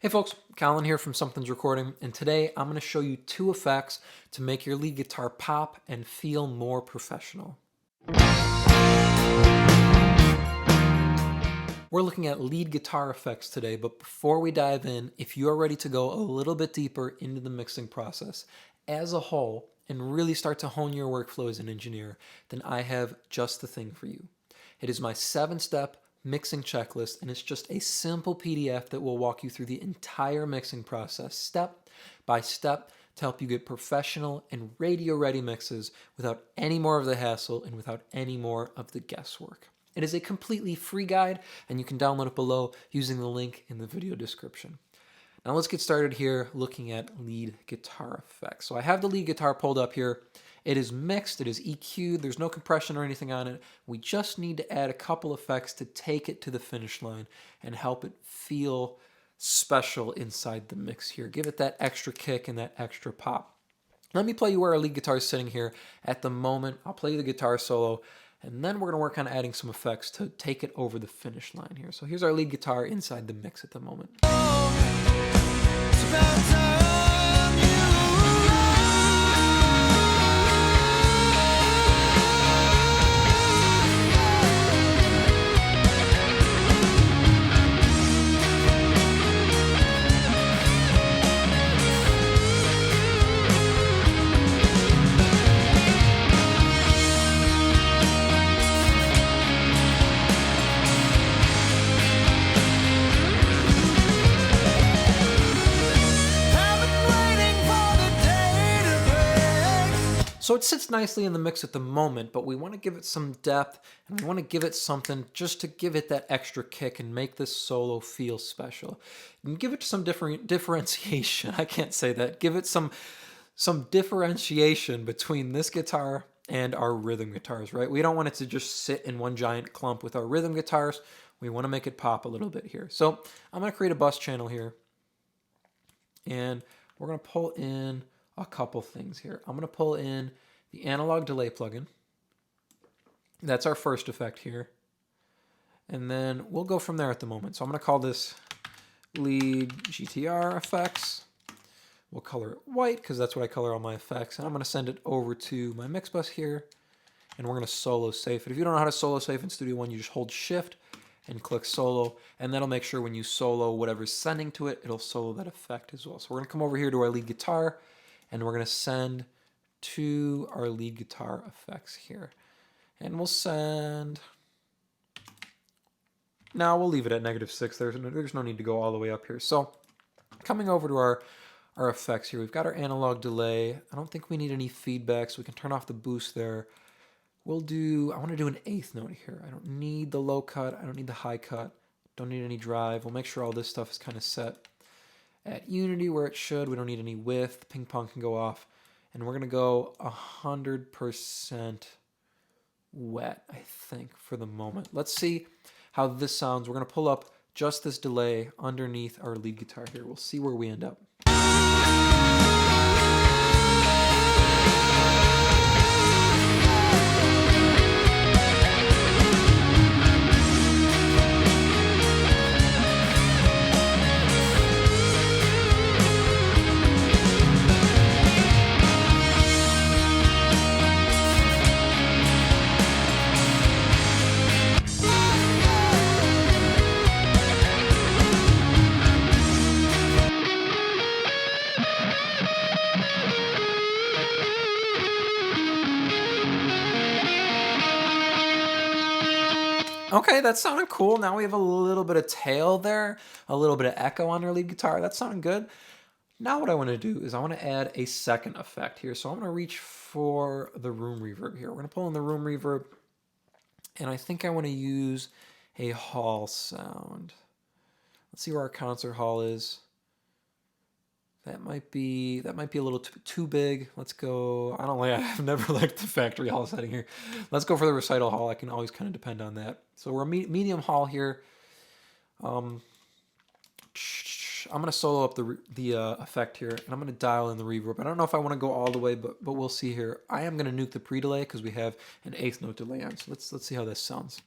Hey folks, Colin here from Sumthins Recording, and today I'm going to show you two effects to make your lead guitar pop and feel more professional. We're looking at lead guitar effects today, but before we dive in, if you're ready to go a little bit deeper into the mixing process as a whole and really start to hone your workflow as an engineer, then I have just the thing for you. It is my 7-step mixing checklist, and it's just a simple PDF that will walk you through the entire mixing process step by step to help you get professional and radio ready mixes without any more of the hassle and without any more of the guesswork. It is a completely free guide, and you can download it below using the link in the video description. Now let's get started here looking at lead guitar effects. So I have the lead guitar pulled up here. It is mixed, it is EQ'd, there's no compression or anything on it. We just need to add a couple effects to take it to the finish line and help it feel special inside the mix here. Give it that extra kick and that extra pop. Let me play you where our lead guitar is sitting here at the moment. I'll play you the guitar solo, and then we're going to work on adding some effects to take it over the finish line here. So here's our lead guitar inside the mix at the moment. So it sits nicely in the mix at the moment, but we want to give it some depth and we want to give it something just to give it that extra kick and make this solo feel special. And give it some differentiation. I can't say that. Give it some differentiation between this guitar and our rhythm guitars, right? We don't want it to just sit in one giant clump with our rhythm guitars. We want to make it pop a little bit here. So I'm going to create a bus channel here, and we're going to pull in a couple things here. I'm going to pull in the analog delay plugin. That's our first effect here. And then we'll go from there at the moment. So I'm going to call this lead GTR effects. We'll color it white because that's what I color all my effects. And I'm going to send it over to my mix bus here. And we're going to solo safe it. If you don't know how to solo safe in Studio One, you just hold Shift and click solo, and that'll make sure when you solo whatever's sending to it, it'll solo that effect as well. So we're going to come over here to our lead guitar, and we're going to send to our lead guitar effects here. And we'll send... Now we'll leave it at -6. There's no need to go all the way up here. So coming over to our effects here, we've got our analog delay. I don't think we need any feedback, so we can turn off the boost there. I want to do an 8th note here. I don't need the low cut. I don't need the high cut. Don't need any drive. We'll make sure all this stuff is kind of set at unity where it should. We don't need any width. Ping pong can go off. And we're going to go 100% wet, I think, for the moment. Let's see how this sounds. We're going to pull up just this delay underneath our lead guitar here. We'll see where we end up. Okay, that sounded cool. Now we have a little bit of tail there, a little bit of echo on our lead guitar. That sounded good. Now what I want to do is I want to add a second effect here. So I'm going to reach for the room reverb here. We're going to pull in the room reverb, and I think I want to use a hall sound. Let's see where our concert hall is. That might be a little too big. Let's go. I've never liked the factory hall setting here. Let's go for the recital hall. I can always kind of depend on that. So we're medium hall here. I'm going to solo up the effect here, and I'm going to dial in the reverb. I don't know if I want to go all the way, but we'll see here. I am going to nuke the pre-delay because we have an 8th note delay on. So let's see how this sounds.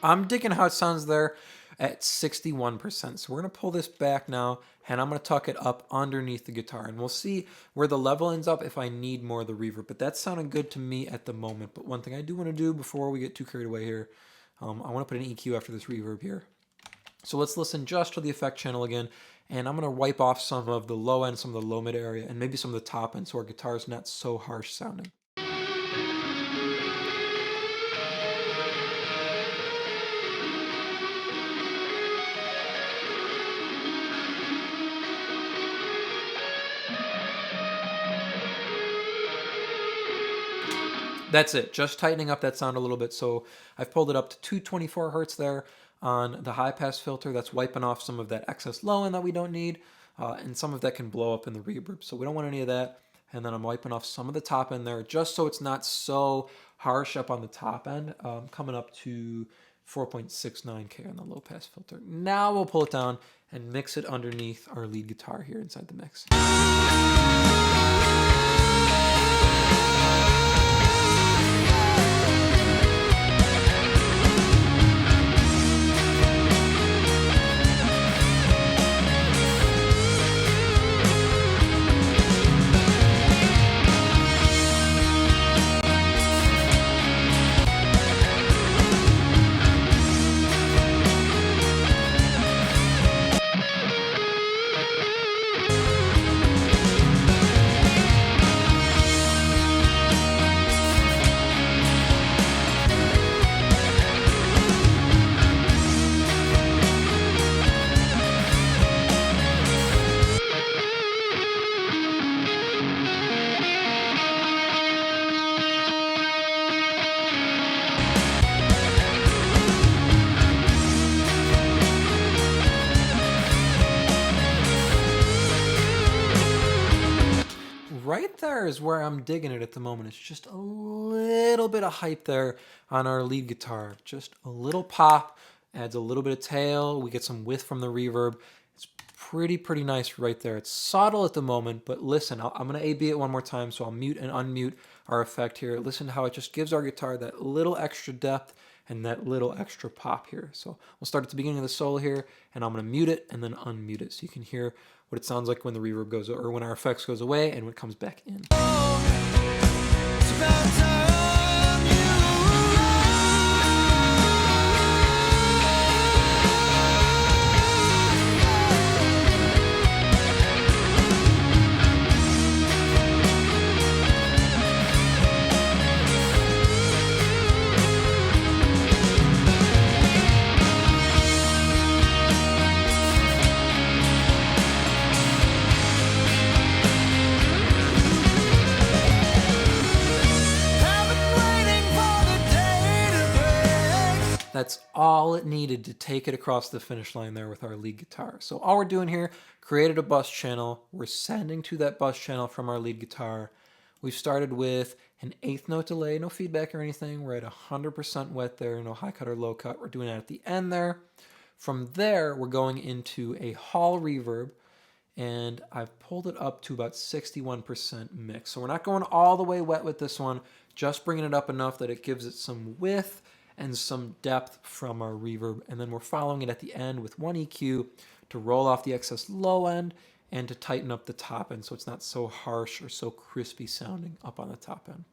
I'm digging how it sounds there at 61%. So we're going to pull this back now, and I'm going to tuck it up underneath the guitar, and we'll see where the level ends up if I need more of the reverb. But that's sounding good to me at the moment. But one thing I do want to do before we get too carried away here, I want to put an EQ after this reverb here. So let's listen just to the effect channel again, and I'm going to wipe off some of the low end, some of the low mid area, and maybe some of the top end so our guitar is not so harsh sounding. That's it, just tightening up that sound a little bit. So I've pulled it up to 224 hertz there on the high pass filter. That's wiping off some of that excess low end that we don't need, and some of that can blow up in the reverb. So we don't want any of that. And then I'm wiping off some of the top end there, just so it's not so harsh up on the top end, coming up to 4.69K on the low pass filter. Now we'll pull it down and mix it underneath our lead guitar here inside the mix. Right there is where I'm digging it at the moment. It's just a little bit of hype there on our lead guitar. Just a little pop, adds a little bit of tail. We get some width from the reverb. It's pretty nice right there. It's subtle at the moment, but listen, I'm going to A-B it one more time, so I'll mute and unmute our effect here. Listen to how it just gives our guitar that little extra depth and that little extra pop here. So we'll start at the beginning of the solo here, and I'm going to mute it and then unmute it so you can hear what it sounds like when the reverb goes, or when our effects goes away and when it comes back in. That's all it needed to take it across the finish line there with our lead guitar. So all we're doing here, created a bus channel. We're sending to that bus channel from our lead guitar. We've started with an 1/8 note delay, no feedback or anything. We're at 100% wet there, no high cut or low cut. We're doing it at the end there. From there, we're going into a hall reverb, and I've pulled it up to about 61% mix. So we're not going all the way wet with this one, just bringing it up enough that it gives it some width and some depth from our reverb, and then we're following it at the end with one EQ to roll off the excess low end and to tighten up the top end so it's not so harsh or so crispy sounding up on the top end.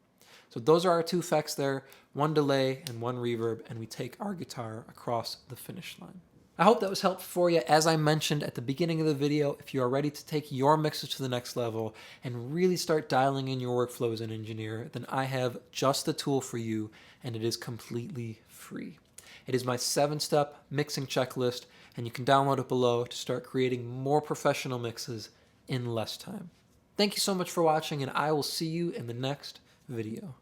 So those are our two effects there, one delay and one reverb, and we take our guitar across the finish line. I hope that was helpful for you. As I mentioned at the beginning of the video, if you are ready to take your mixes to the next level and really start dialing in your workflow as an engineer, then I have just the tool for you, and it is completely free. It is my 7-step mixing checklist, and you can download it below to start creating more professional mixes in less time. Thank you so much for watching, and I will see you in the next video.